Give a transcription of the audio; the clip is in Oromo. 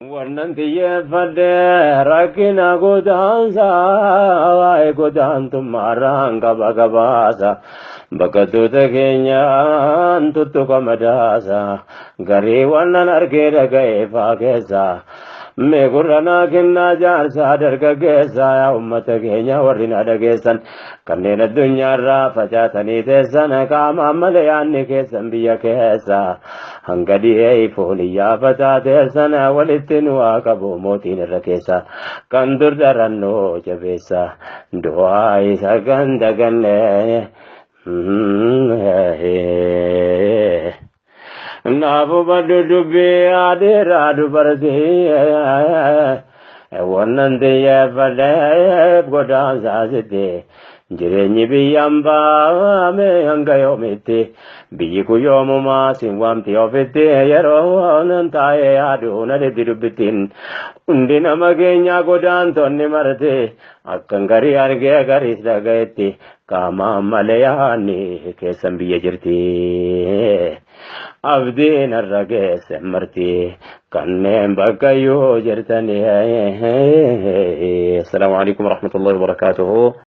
Wannan xiyyeeffadhee rakkina godaansaa waa'ee godaantummaarraan qaba gabaasa. Bakattoota keenyaan tuttuqa madaasa. Garii wannan argee dhaga'eefaa keessa. Mee gurranaa kennaa jaarsaa dargaggeessaa yaa uummata keenya warri na dhageessan. Kanneen addunyaarraa facaatanii teessan qaamaan malee yaadni keessan biyya keessa. Hanga dhiyee foon iyyafataa teessan walitti nu haa qabu mootiin irra keessa. Kan dur darannoo jabeessa du'aa isa kan daganne. Naafu baddu dubbii adeeraa dubartii wannan xiyyeeffadhee godaansaa sitti. Jireenyi biyyaan baame hanga yoomitti biyyi kun yoomumaa sin waamti ofitti yeroo nan taa'ee yaadu na deddi dubbittiin hundi nama keenyaa godaantonni marte akkan garii argee gariis dhaga'etti qaamaan malee yaadni keessan biyya jirti. Abdiin irra geesse marti kanneen bakka yoo jirtanii. Assalaamu alaikum warahmatullahi wabarakatuhu.